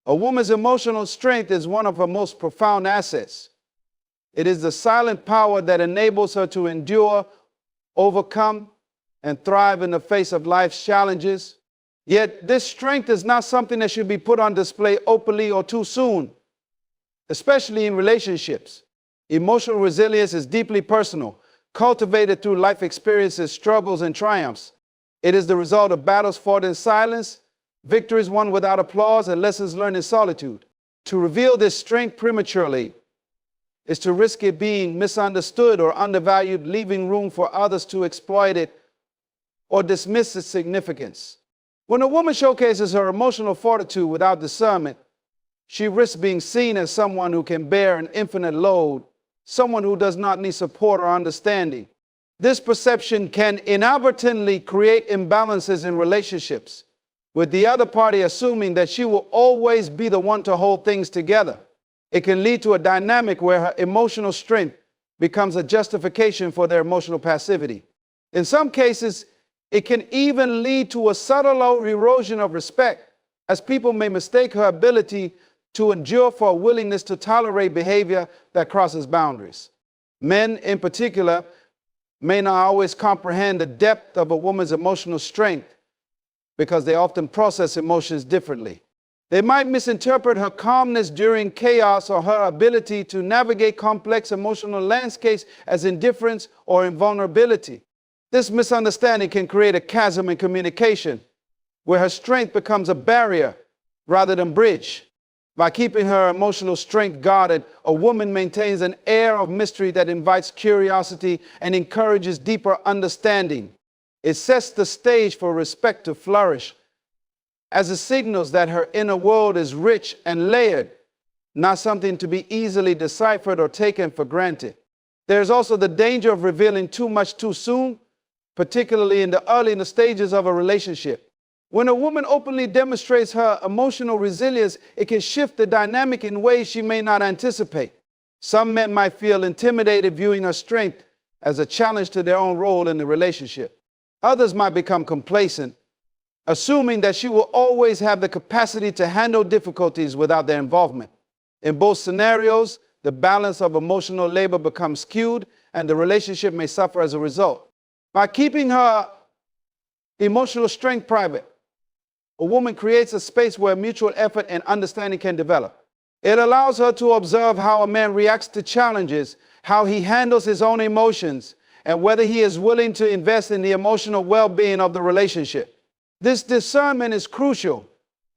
A woman's emotional strength is one of her most profound assets. It is the silent power that enables her to endure, overcome, and thrive in the face of life's challenges. Yet this strength is not something that should be put on display openly or too soon, especially in relationships. Emotional resilience is deeply personal, cultivated through life experiences, struggles, and triumphs. It is the result of battles fought in silence, victories won without applause, and lessons learned in solitude. To reveal this strength prematurely is to risk it being misunderstood or undervalued, leaving room for others to exploit it or dismiss its significance. When a woman showcases her emotional fortitude without discernment, she risks being seen as someone who can bear an infinite load, someone who does not need support or understanding. This perception can inadvertently create imbalances in relationships, with the other party assuming that she will always be the one to hold things together. It can lead to a dynamic where her emotional strength becomes a justification for their emotional passivity. In some cases, it can even lead to a subtle erosion of respect, as people may mistake her ability to endure for a willingness to tolerate behavior that crosses boundaries. Men, in particular, may not always comprehend the depth of a woman's emotional strength because they often process emotions differently. They might misinterpret her calmness during chaos or her ability to navigate complex emotional landscapes as indifference or invulnerability. This misunderstanding can create a chasm in communication, where her strength becomes a barrier rather than bridge. By keeping her emotional strength guarded, a woman maintains an air of mystery that invites curiosity and encourages deeper understanding. It sets the stage for respect to flourish, as it signals that her inner world is rich and layered, not something to be easily deciphered or taken for granted. There's also the danger of revealing too much too soon, particularly in the early stages of a relationship. When a woman openly demonstrates her emotional resilience, it can shift the dynamic in ways she may not anticipate. Some men might feel intimidated viewing her strength as a challenge to their own role in the relationship. Others might become complacent, assuming that she will always have the capacity to handle difficulties without their involvement. In both scenarios, the balance of emotional labor becomes skewed, and the relationship may suffer as a result. By keeping her emotional strength private, a woman creates a space where mutual effort and understanding can develop. It allows her to observe how a man reacts to challenges, how he handles his own emotions, and whether he is willing to invest in the emotional well-being of the relationship. This discernment is crucial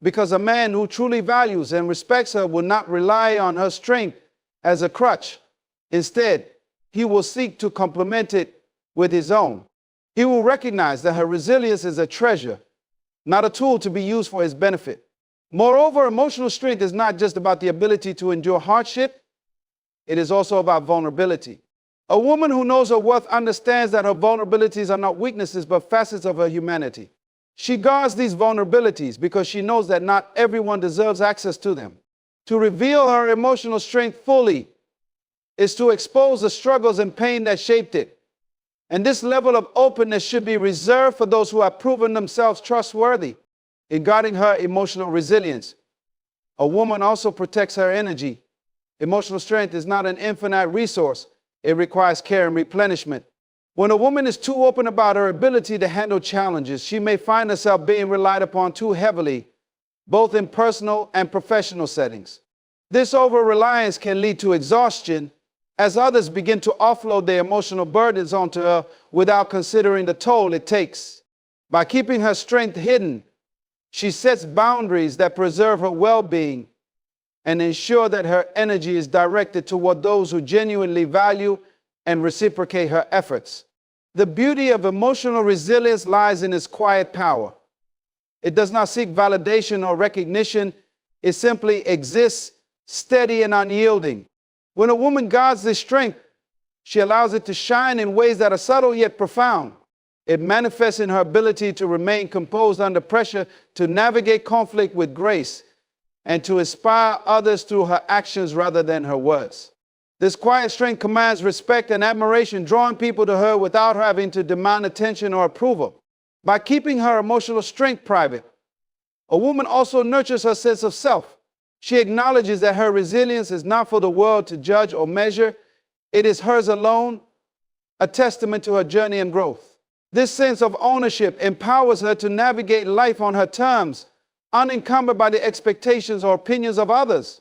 because a man who truly values and respects her will not rely on her strength as a crutch. Instead, he will seek to complement it with his own. He will recognize that her resilience is a treasure, not a tool to be used for his benefit. Moreover, emotional strength is not just about the ability to endure hardship, it is also about vulnerability. A woman who knows her worth understands that her vulnerabilities are not weaknesses but facets of her humanity. She guards these vulnerabilities because she knows that not everyone deserves access to them. To reveal her emotional strength fully is to expose the struggles and pain that shaped it. And this level of openness should be reserved for those who have proven themselves trustworthy in guarding her emotional resilience. A woman also protects her energy. Emotional strength is not an infinite resource. It requires care and replenishment. When a woman is too open about her ability to handle challenges, she may find herself being relied upon too heavily, both in personal and professional settings. This over-reliance can lead to exhaustion as others begin to offload their emotional burdens onto her without considering the toll it takes. By keeping her strength hidden, she sets boundaries that preserve her well-being and ensure that her energy is directed toward those who genuinely value and reciprocate her efforts. The beauty of emotional resilience lies in its quiet power. It does not seek validation or recognition. It simply exists, steady and unyielding. When a woman guards this strength, she allows it to shine in ways that are subtle yet profound. It manifests in her ability to remain composed under pressure, to navigate conflict with grace, and to inspire others through her actions rather than her words. This quiet strength commands respect and admiration, drawing people to her without having to demand attention or approval. By keeping her emotional strength private, a woman also nurtures her sense of self. She acknowledges that her resilience is not for the world to judge or measure. It is hers alone, a testament to her journey and growth. This sense of ownership empowers her to navigate life on her terms, unencumbered by the expectations or opinions of others.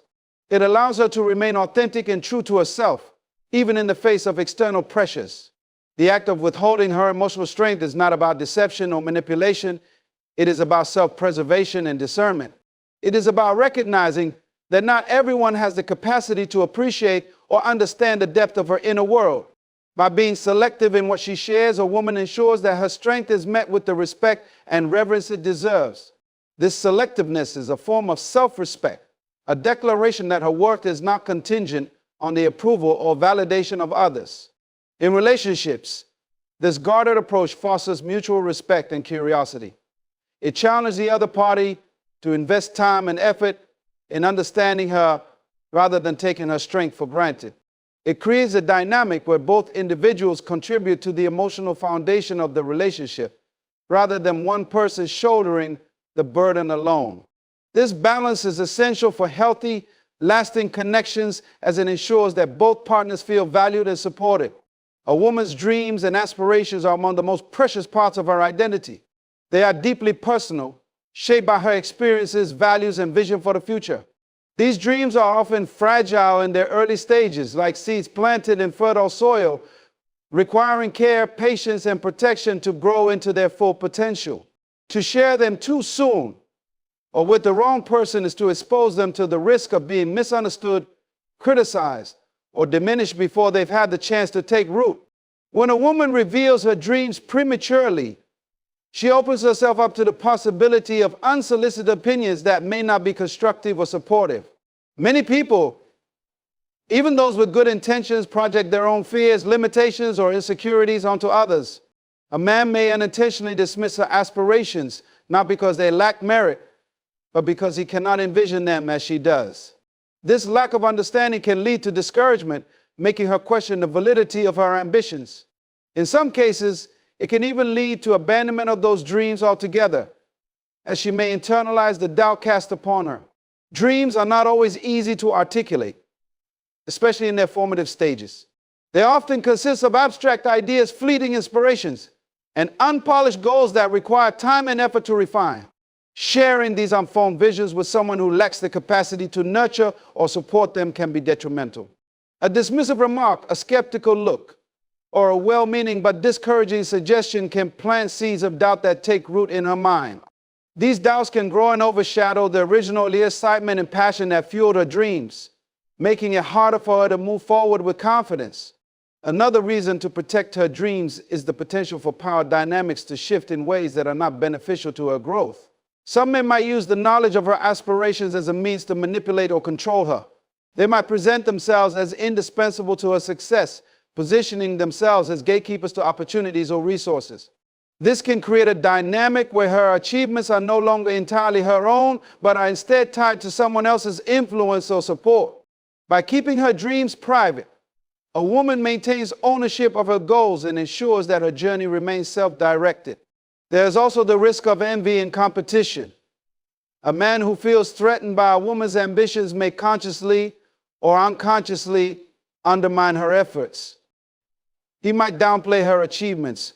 It allows her to remain authentic and true to herself, even in the face of external pressures. The act of withholding her emotional strength is not about deception or manipulation. It is about self-preservation and discernment. It is about recognizing that not everyone has the capacity to appreciate or understand the depth of her inner world. By being selective in what she shares, a woman ensures that her strength is met with the respect and reverence it deserves. This selectiveness is a form of self-respect, a declaration that her worth is not contingent on the approval or validation of others. In relationships, this guarded approach fosters mutual respect and curiosity. It challenges the other party to invest time and effort in understanding her rather than taking her strength for granted. It creates a dynamic where both individuals contribute to the emotional foundation of the relationship, rather than one person shouldering the burden alone. This balance is essential for healthy, lasting connections, as it ensures that both partners feel valued and supported. A woman's dreams and aspirations are among the most precious parts of her identity. They are deeply personal, shaped by her experiences, values, and vision for the future. These dreams are often fragile in their early stages, like seeds planted in fertile soil, requiring care, patience, and protection to grow into their full potential. To share them too soon or with the wrong person is to expose them to the risk of being misunderstood, criticized, or diminished before they've had the chance to take root. When a woman reveals her dreams prematurely, she opens herself up to the possibility of unsolicited opinions that may not be constructive or supportive. Many people, even those with good intentions, project their own fears, limitations, or insecurities onto others. A man may unintentionally dismiss her aspirations, not because they lack merit, but because he cannot envision them as she does. This lack of understanding can lead to discouragement, making her question the validity of her ambitions. In some cases, it can even lead to abandonment of those dreams altogether, as she may internalize the doubt cast upon her. Dreams are not always easy to articulate, especially in their formative stages. They often consist of abstract ideas, fleeting inspirations, and unpolished goals that require time and effort to refine. Sharing these unformed visions with someone who lacks the capacity to nurture or support them can be detrimental. A dismissive remark, a skeptical look, or a well-meaning but discouraging suggestion can plant seeds of doubt that take root in her mind. These doubts can grow and overshadow the original excitement and passion that fueled her dreams, making it harder for her to move forward with confidence. Another reason to protect her dreams is the potential for power dynamics to shift in ways that are not beneficial to her growth. Some men might use the knowledge of her aspirations as a means to manipulate or control her. They might present themselves as indispensable to her success, positioning themselves as gatekeepers to opportunities or resources. This can create a dynamic where her achievements are no longer entirely her own, but are instead tied to someone else's influence or support. By keeping her dreams private, a woman maintains ownership of her goals and ensures that her journey remains self-directed. There is also the risk of envy and competition. A man who feels threatened by a woman's ambitions may consciously or unconsciously undermine her efforts. He might downplay her achievements,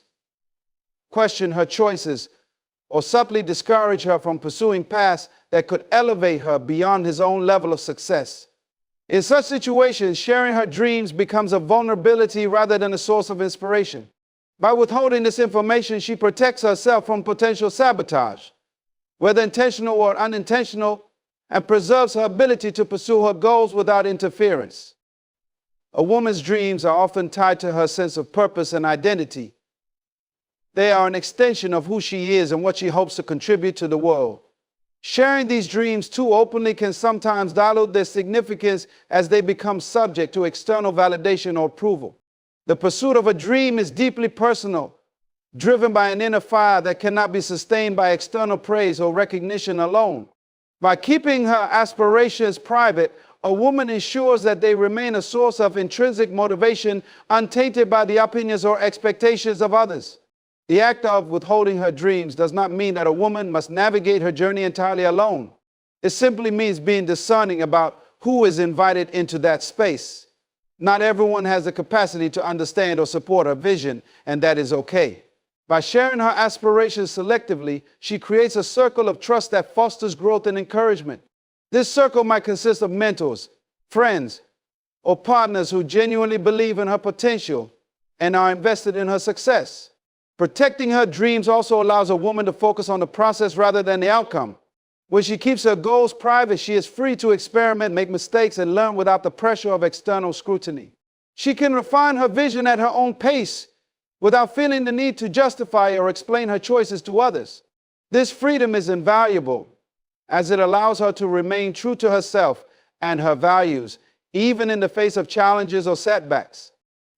question her choices, or subtly discourage her from pursuing paths that could elevate her beyond his own level of success. In such situations, sharing her dreams becomes a vulnerability rather than a source of inspiration. By withholding this information, she protects herself from potential sabotage, whether intentional or unintentional, and preserves her ability to pursue her goals without interference. A woman's dreams are often tied to her sense of purpose and identity. They are an extension of who she is and what she hopes to contribute to the world. Sharing these dreams too openly can sometimes dilute their significance as they become subject to external validation or approval. The pursuit of a dream is deeply personal, driven by an inner fire that cannot be sustained by external praise or recognition alone. By keeping her aspirations private, a woman ensures that they remain a source of intrinsic motivation, untainted by the opinions or expectations of others. The act of withholding her dreams does not mean that a woman must navigate her journey entirely alone. It simply means being discerning about who is invited into that space. Not everyone has the capacity to understand or support her vision, and that is okay. By sharing her aspirations selectively, she creates a circle of trust that fosters growth and encouragement. This circle might consist of mentors, friends, or partners who genuinely believe in her potential and are invested in her success. Protecting her dreams also allows a woman to focus on the process rather than the outcome. When she keeps her goals private, she is free to experiment, make mistakes, and learn without the pressure of external scrutiny. She can refine her vision at her own pace without feeling the need to justify or explain her choices to others. This freedom is invaluable as it allows her to remain true to herself and her values, even in the face of challenges or setbacks.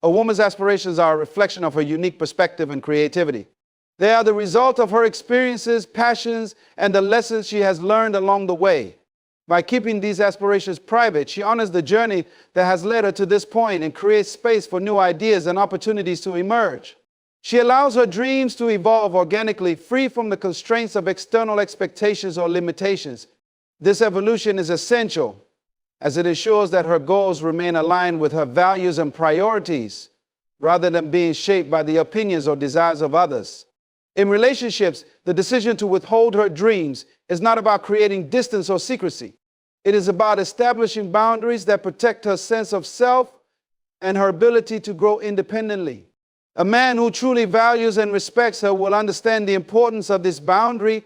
A woman's aspirations are a reflection of her unique perspective and creativity. They are the result of her experiences, passions, and the lessons she has learned along the way. By keeping these aspirations private, she honors the journey that has led her to this point and creates space for new ideas and opportunities to emerge. She allows her dreams to evolve organically, free from the constraints of external expectations or limitations. This evolution is essential as it ensures that her goals remain aligned with her values and priorities, rather than being shaped by the opinions or desires of others. In relationships, the decision to withhold her dreams is not about creating distance or secrecy. It is about establishing boundaries that protect her sense of self and her ability to grow independently. A man who truly values and respects her will understand the importance of this boundary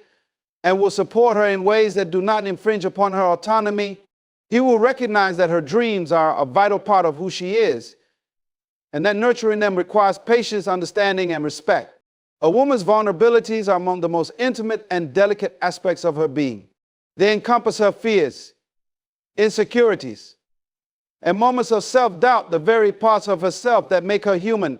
and will support her in ways that do not infringe upon her autonomy. He will recognize that her dreams are a vital part of who she is, and that nurturing them requires patience, understanding, and respect. A woman's vulnerabilities are among the most intimate and delicate aspects of her being. They encompass her fears, insecurities, and moments of self-doubt, the very parts of herself that make her human,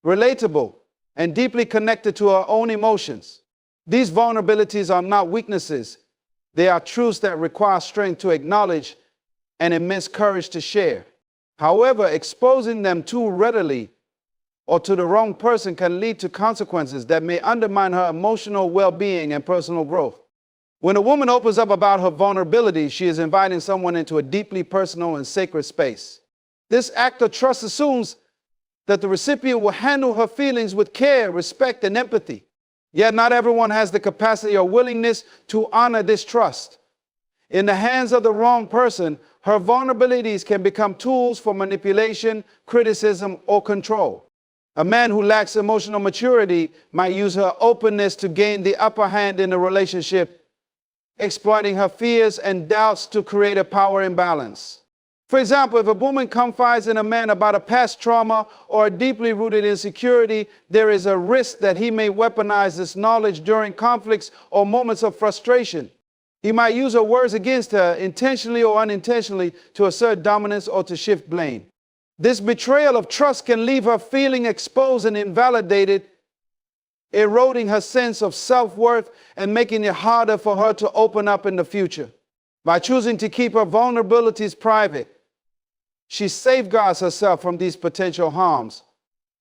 relatable, and deeply connected to her own emotions. These vulnerabilities are not weaknesses. They are truths that require strength to acknowledge and immense courage to share. However, exposing them too readily or to the wrong person can lead to consequences that may undermine her emotional well-being and personal growth. When a woman opens up about her vulnerability, she is inviting someone into a deeply personal and sacred space. This act of trust assumes that the recipient will handle her feelings with care, respect, and empathy. Yet not everyone has the capacity or willingness to honor this trust. In the hands of the wrong person, her vulnerabilities can become tools for manipulation, criticism, or control. A man who lacks emotional maturity might use her openness to gain the upper hand in a relationship, exploiting her fears and doubts to create a power imbalance. For example, if a woman confides in a man about a past trauma or a deeply rooted insecurity, there is a risk that he may weaponize this knowledge during conflicts or moments of frustration. He might use her words against her, intentionally or unintentionally, to assert dominance or to shift blame. This betrayal of trust can leave her feeling exposed and invalidated, eroding her sense of self-worth and making it harder for her to open up in the future. By choosing to keep her vulnerabilities private, she safeguards herself from these potential harms,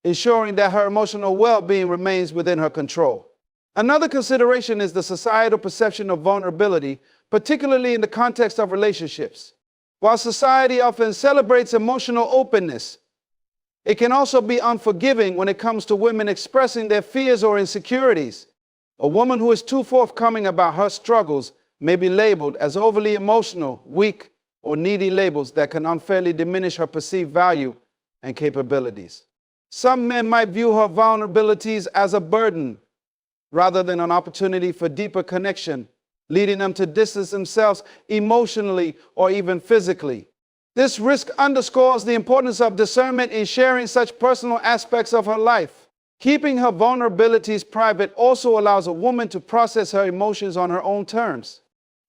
ensuring that her emotional well-being remains within her control. Another consideration is the societal perception of vulnerability, particularly in the context of relationships. While society often celebrates emotional openness, it can also be unforgiving when it comes to women expressing their fears or insecurities. A woman who is too forthcoming about her struggles may be labeled as overly emotional, weak, or needy, labels that can unfairly diminish her perceived value and capabilities. Some men might view her vulnerabilities as a burden rather than an opportunity for deeper connection, leading them to distance themselves emotionally or even physically. This risk underscores the importance of discernment in sharing such personal aspects of her life. Keeping her vulnerabilities private also allows a woman to process her emotions on her own terms.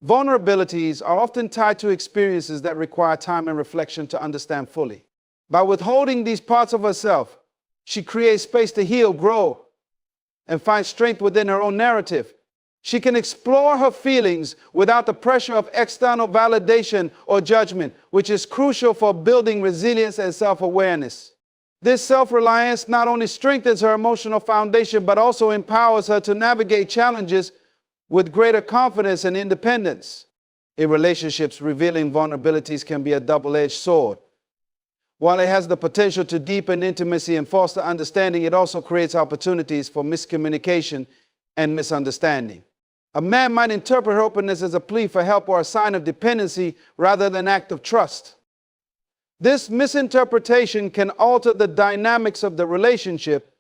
Vulnerabilities are often tied to experiences that require time and reflection to understand fully. By withholding these parts of herself, she creates space to heal, grow, and find strength within her own narrative. She can explore her feelings without the pressure of external validation or judgment, which is crucial for building resilience and self-awareness. This self-reliance not only strengthens her emotional foundation, but also empowers her to navigate challenges with greater confidence and independence. In relationships, revealing vulnerabilities can be a double-edged sword. While it has the potential to deepen intimacy and foster understanding, it also creates opportunities for miscommunication and misunderstanding. A man might interpret her openness as a plea for help or a sign of dependency rather than an act of trust. This misinterpretation can alter the dynamics of the relationship,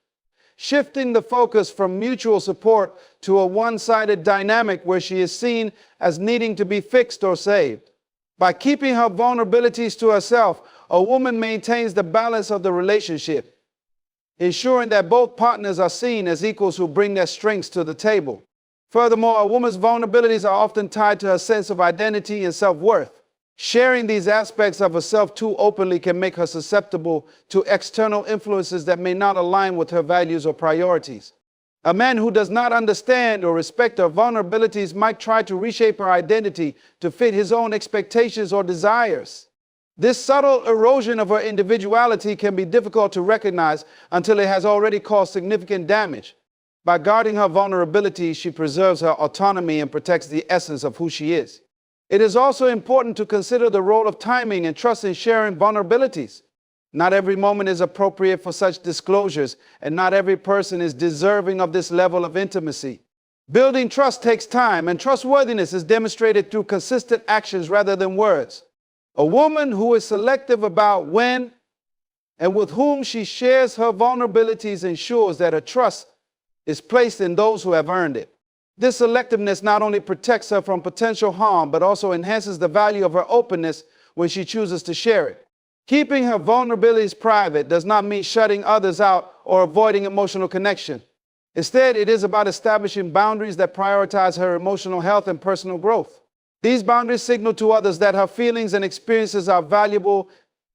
shifting the focus from mutual support to a one-sided dynamic where she is seen as needing to be fixed or saved. By keeping her vulnerabilities to herself, a woman maintains the balance of the relationship, ensuring that both partners are seen as equals who bring their strengths to the table. Furthermore, a woman's vulnerabilities are often tied to her sense of identity and self-worth. Sharing these aspects of herself too openly can make her susceptible to external influences that may not align with her values or priorities. A man who does not understand or respect her vulnerabilities might try to reshape her identity to fit his own expectations or desires. This subtle erosion of her individuality can be difficult to recognize until it has already caused significant damage. By guarding her vulnerability, she preserves her autonomy and protects the essence of who she is. It is also important to consider the role of timing and trust in sharing vulnerabilities. Not every moment is appropriate for such disclosures, and not every person is deserving of this level of intimacy. Building trust takes time, and trustworthiness is demonstrated through consistent actions rather than words. A woman who is selective about when and with whom she shares her vulnerabilities ensures that her trust is placed in those who have earned it. This selectiveness not only protects her from potential harm, but also enhances the value of her openness when she chooses to share it. Keeping her vulnerabilities private does not mean shutting others out or avoiding emotional connection. Instead, it is about establishing boundaries that prioritize her emotional health and personal growth. These boundaries signal to others that her feelings and experiences are valuable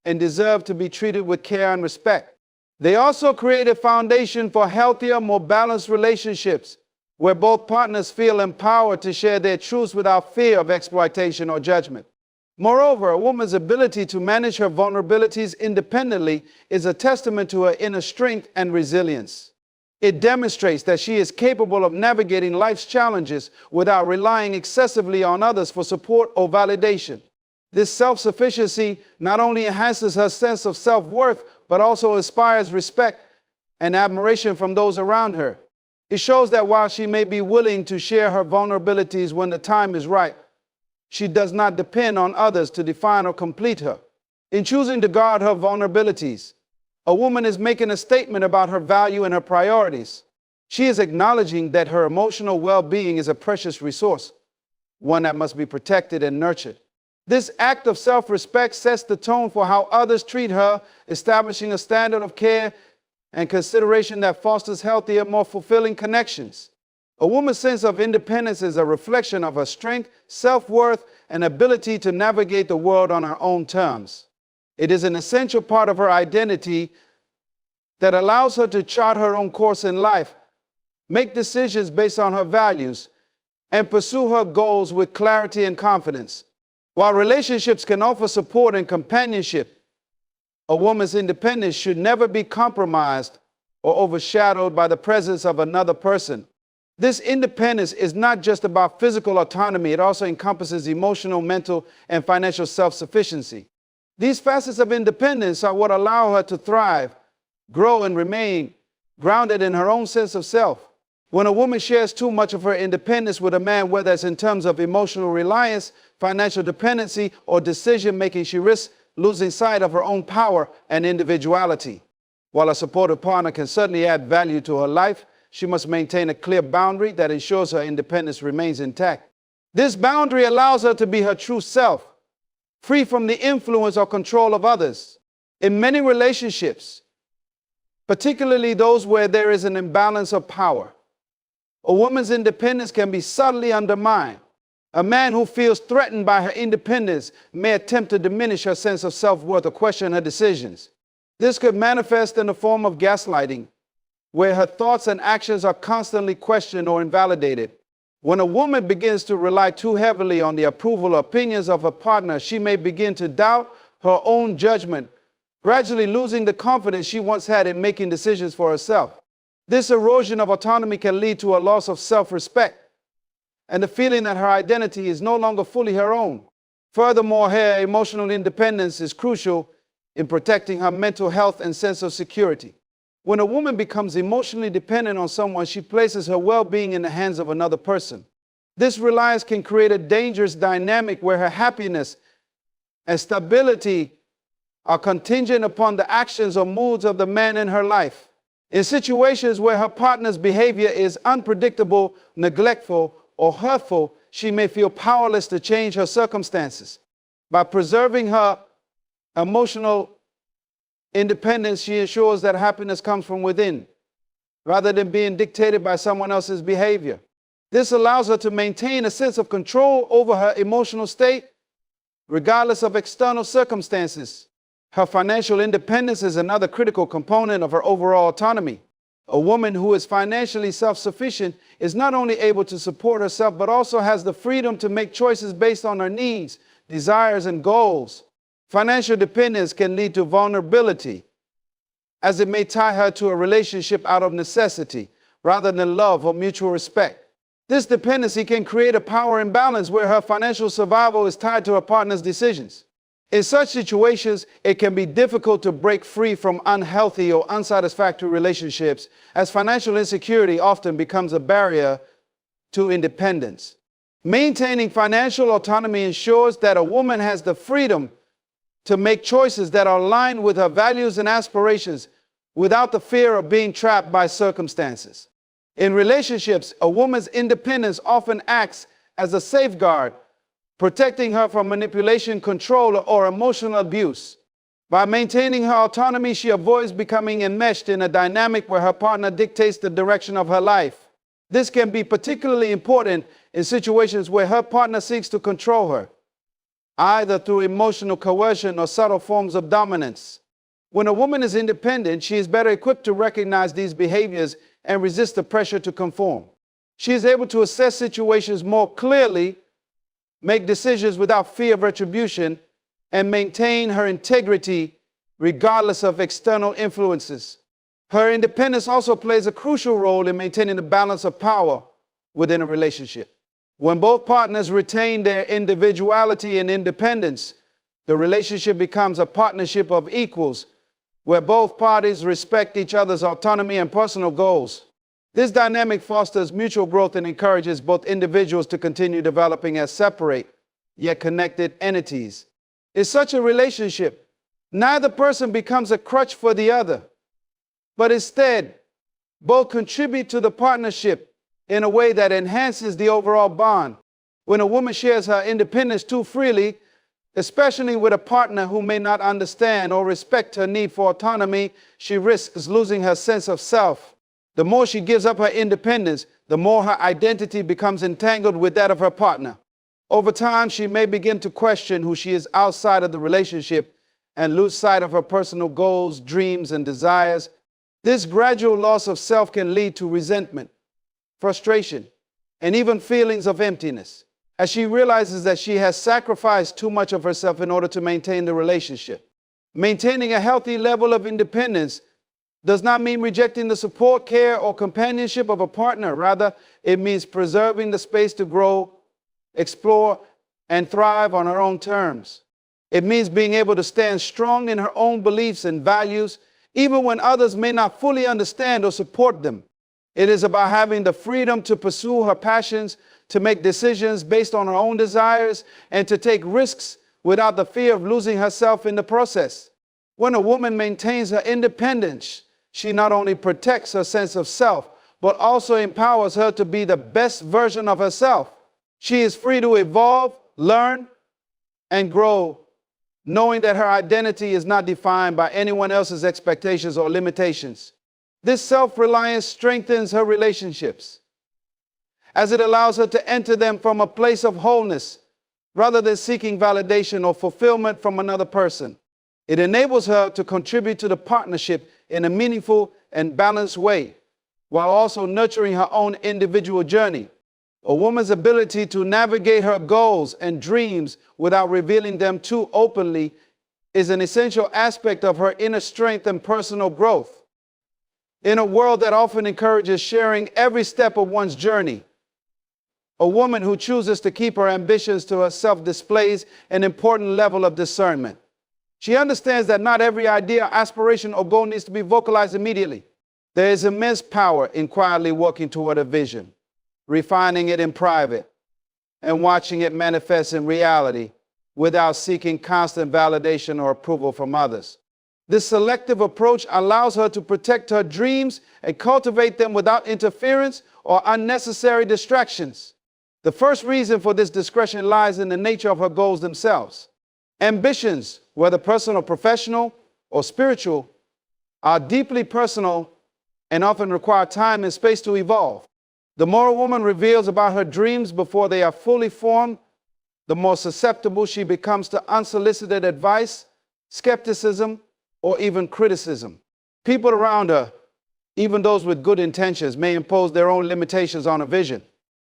and deserve to be treated with care and respect. They also create a foundation for healthier, more balanced relationships, where both partners feel empowered to share their truths without fear of exploitation or judgment. Moreover, a woman's ability to manage her vulnerabilities independently is a testament to her inner strength and resilience. It demonstrates that she is capable of navigating life's challenges without relying excessively on others for support or validation. This self-sufficiency not only enhances her sense of self-worth, but also inspires respect and admiration from those around her. It shows that while she may be willing to share her vulnerabilities when the time is right, she does not depend on others to define or complete her. In choosing to guard her vulnerabilities, a woman is making a statement about her value and her priorities. She is acknowledging that her emotional well-being is a precious resource, one that must be protected and nurtured. This act of self-respect sets the tone for how others treat her, establishing a standard of care and consideration that fosters healthier, more fulfilling connections. A woman's sense of independence is a reflection of her strength, self-worth, and ability to navigate the world on her own terms. It is an essential part of her identity that allows her to chart her own course in life, make decisions based on her values, and pursue her goals with clarity and confidence. While relationships can offer support and companionship, a woman's independence should never be compromised or overshadowed by the presence of another person. This independence is not just about physical autonomy, it also encompasses emotional, mental, and financial self-sufficiency. These facets of independence are what allow her to thrive, grow, and remain grounded in her own sense of self. When a woman shares too much of her independence with a man, whether it's in terms of emotional reliance, financial dependency, or decision-making, she risks losing sight of her own power and individuality. While a supportive partner can certainly add value to her life, she must maintain a clear boundary that ensures her independence remains intact. This boundary allows her to be her true self, free from the influence or control of others. In many relationships, particularly those where there is an imbalance of power, a woman's independence can be subtly undermined. A man who feels threatened by her independence may attempt to diminish her sense of self-worth or question her decisions. This could manifest in the form of gaslighting, where her thoughts and actions are constantly questioned or invalidated. When a woman begins to rely too heavily on the approval or opinions of her partner, she may begin to doubt her own judgment, gradually losing the confidence she once had in making decisions for herself. This erosion of autonomy can lead to a loss of self-respect, and the feeling that her identity is no longer fully her own. Furthermore, her emotional independence is crucial in protecting her mental health and sense of security. When a woman becomes emotionally dependent on someone, she places her well-being in the hands of another person. This reliance can create a dangerous dynamic where her happiness and stability are contingent upon the actions or moods of the man in her life. In situations where her partner's behavior is unpredictable, neglectful, or hurtful, she may feel powerless to change her circumstances. By preserving her emotional independence, she ensures that happiness comes from within, rather than being dictated by someone else's behavior. This allows her to maintain a sense of control over her emotional state, regardless of external circumstances. Her financial independence is another critical component of her overall autonomy. A woman who is financially self-sufficient is not only able to support herself, but also has the freedom to make choices based on her needs, desires, and goals. Financial dependence can lead to vulnerability, as it may tie her to a relationship out of necessity, rather than love or mutual respect. This dependency can create a power imbalance where her financial survival is tied to her partner's decisions. In such situations, it can be difficult to break free from unhealthy or unsatisfactory relationships, as financial insecurity often becomes a barrier to independence. Maintaining financial autonomy ensures that a woman has the freedom to make choices that are aligned with her values and aspirations without the fear of being trapped by circumstances. In relationships, a woman's independence often acts as a safeguard, protecting her from manipulation, control, or emotional abuse. By maintaining her autonomy, she avoids becoming enmeshed in a dynamic where her partner dictates the direction of her life. This can be particularly important in situations where her partner seeks to control her, either through emotional coercion or subtle forms of dominance. When a woman is independent, she is better equipped to recognize these behaviors and resist the pressure to conform. She is able to assess situations more clearly, make decisions without fear of retribution, and maintain her integrity regardless of external influences. Her independence also plays a crucial role in maintaining the balance of power within a relationship. When both partners retain their individuality and independence, the relationship becomes a partnership of equals, where both parties respect each other's autonomy and personal goals. This dynamic fosters mutual growth and encourages both individuals to continue developing as separate, yet connected entities. In such a relationship, neither person becomes a crutch for the other, but instead, both contribute to the partnership in a way that enhances the overall bond. When a woman shares her independence too freely, especially with a partner who may not understand or respect her need for autonomy, she risks losing her sense of self. The more she gives up her independence, the more her identity becomes entangled with that of her partner. Over time, she may begin to question who she is outside of the relationship and lose sight of her personal goals, dreams, and desires. This gradual loss of self can lead to resentment, frustration, and even feelings of emptiness, as she realizes that she has sacrificed too much of herself in order to maintain the relationship. Maintaining a healthy level of independence does not mean rejecting the support, care, or companionship of a partner. Rather, it means preserving the space to grow, explore, and thrive on her own terms. It means being able to stand strong in her own beliefs and values, even when others may not fully understand or support them. It is about having the freedom to pursue her passions, to make decisions based on her own desires, and to take risks without the fear of losing herself in the process. When a woman maintains her independence, she not only protects her sense of self, but also empowers her to be the best version of herself. She is free to evolve, learn, and grow, knowing that her identity is not defined by anyone else's expectations or limitations. This self-reliance strengthens her relationships, as it allows her to enter them from a place of wholeness, rather than seeking validation or fulfillment from another person. It enables her to contribute to the partnership in a meaningful and balanced way, while also nurturing her own individual journey. A woman's ability to navigate her goals and dreams without revealing them too openly is an essential aspect of her inner strength and personal growth. In a world that often encourages sharing every step of one's journey, A woman who chooses to keep her ambitions to herself displays an important level of discernment. She understands that not every idea, aspiration, or goal needs to be vocalized immediately. There is immense power in quietly working toward a vision, refining it in private, and watching it manifest in reality without seeking constant validation or approval from others. This selective approach allows her to protect her dreams and cultivate them without interference or unnecessary distractions. The first reason for this discretion lies in the nature of her goals themselves. Ambitions, whether personal, professional, or spiritual, are deeply personal and often require time and space to evolve. The more a woman reveals about her dreams before they are fully formed, the more susceptible she becomes to unsolicited advice, skepticism, or even criticism. People around her, even those with good intentions, may impose their own limitations on her vision.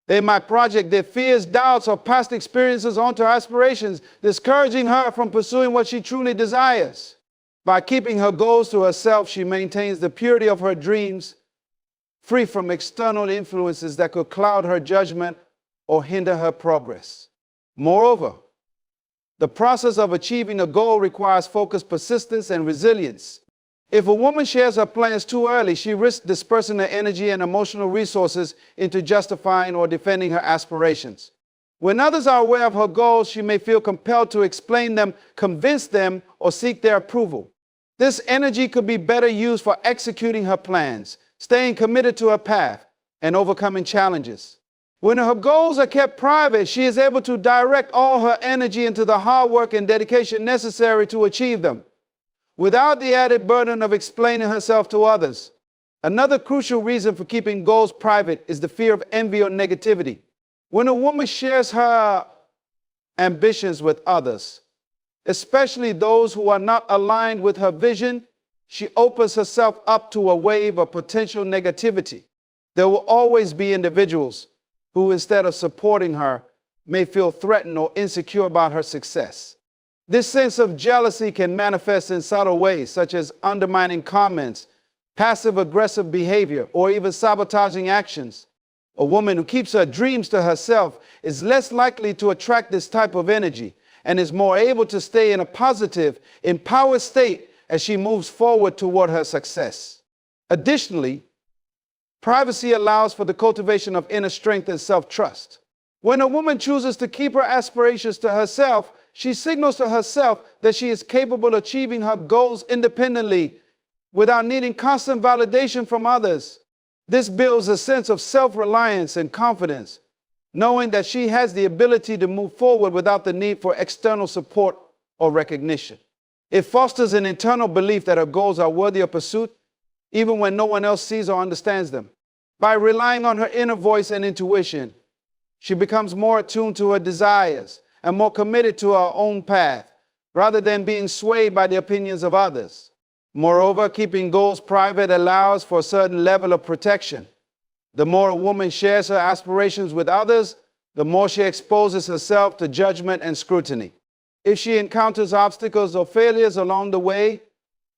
They might project their fears, doubts, or past experiences onto her aspirations, discouraging her from pursuing what she truly desires. By keeping her goals to herself, she maintains the purity of her dreams, free from external influences that could cloud her judgment or hinder her progress. Moreover, the process of achieving a goal requires focus, persistence, and resilience. If a woman shares her plans too early, she risks dispersing her energy and emotional resources into justifying or defending her aspirations. When others are aware of her goals, she may feel compelled to explain them, convince them, or seek their approval. This energy could be better used for executing her plans, staying committed to her path, and overcoming challenges. When her goals are kept private, she is able to direct all her energy into the hard work and dedication necessary to achieve them, without the added burden of explaining herself to others. Another crucial reason for keeping goals private is the fear of envy or negativity. When a woman shares her ambitions with others, especially those who are not aligned with her vision, she opens herself up to a wave of potential negativity. There will always be individuals who, instead of supporting her, may feel threatened or insecure about her success. This sense of jealousy can manifest in subtle ways, such as undermining comments, passive-aggressive behavior, or even sabotaging actions. A woman who keeps her dreams to herself is less likely to attract this type of energy and is more able to stay in a positive, empowered state as she moves forward toward her success. Additionally, privacy allows for the cultivation of inner strength and self-trust. When a woman chooses to keep her aspirations to herself, she signals to herself that she is capable of achieving her goals independently without needing constant validation from others. This builds a sense of self-reliance and confidence, knowing that she has the ability to move forward without the need for external support or recognition. It fosters an internal belief that her goals are worthy of pursuit, even when no one else sees or understands them. By relying on her inner voice and intuition, she becomes more attuned to her desires and more committed to her own path, rather than being swayed by the opinions of others. Moreover, keeping goals private allows for a certain level of protection. The more a woman shares her aspirations with others, the more she exposes herself to judgment and scrutiny. If she encounters obstacles or failures along the way,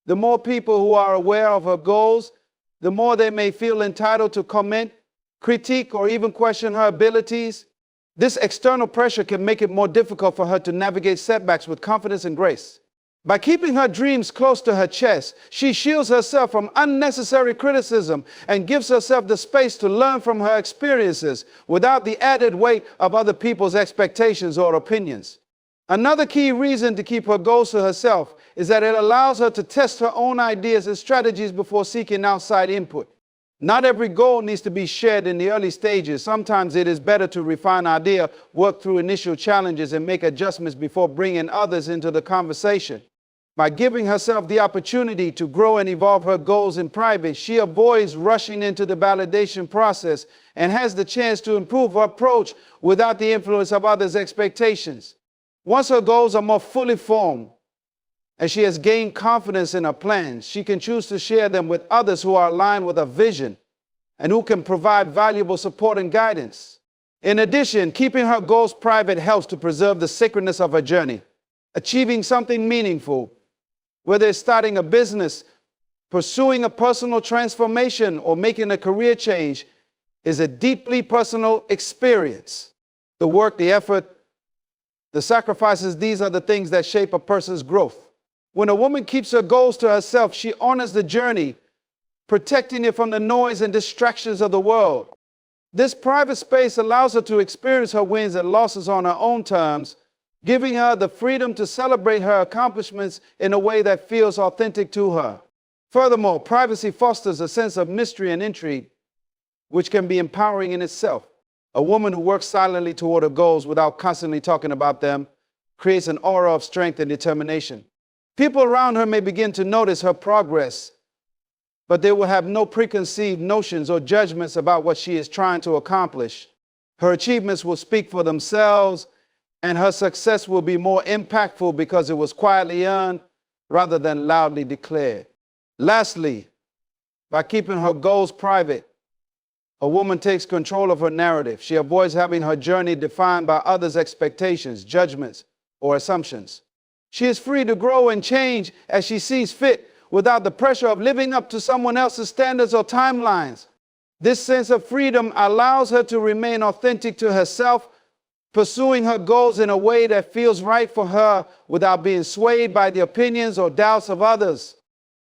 the more people who are aware of her goals, the more they may feel entitled to comment, critique, or even question her abilities. This external pressure can make it more difficult for her to navigate setbacks with confidence and grace. By keeping her dreams close to her chest, she shields herself from unnecessary criticism and gives herself the space to learn from her experiences without the added weight of other people's expectations or opinions. Another key reason to keep her goals to herself is that it allows her to test her own ideas and strategies before seeking outside input. Not every goal needs to be shared in the early stages. Sometimes it is better to refine an idea, work through initial challenges, and make adjustments before bringing others into the conversation. By giving herself the opportunity to grow and evolve her goals in private, she avoids rushing into the validation process and has the chance to improve her approach without the influence of others' expectations. Once her goals are more fully formed, and she has gained confidence in her plans, she can choose to share them with others who are aligned with her vision and who can provide valuable support and guidance. In addition, keeping her goals private helps to preserve the sacredness of her journey. Achieving something meaningful, whether it's starting a business, pursuing a personal transformation, or making a career change, is a deeply personal experience. The work, the effort, the sacrifices, these are the things that shape a person's growth. When a woman keeps her goals to herself, she honors the journey, protecting it from the noise and distractions of the world. This private space allows her to experience her wins and losses on her own terms, giving her the freedom to celebrate her accomplishments in a way that feels authentic to her. Furthermore, privacy fosters a sense of mystery and intrigue, which can be empowering in itself. A woman who works silently toward her goals without constantly talking about them creates an aura of strength and determination. People around her may begin to notice her progress, but they will have no preconceived notions or judgments about what she is trying to accomplish. Her achievements will speak for themselves, and her success will be more impactful because it was quietly earned rather than loudly declared. Lastly, by keeping her goals private, a woman takes control of her narrative. She avoids having her journey defined by others' expectations, judgments, or assumptions. She is free to grow and change as she sees fit without the pressure of living up to someone else's standards or timelines. This sense of freedom allows her to remain authentic to herself, pursuing her goals in a way that feels right for her without being swayed by the opinions or doubts of others.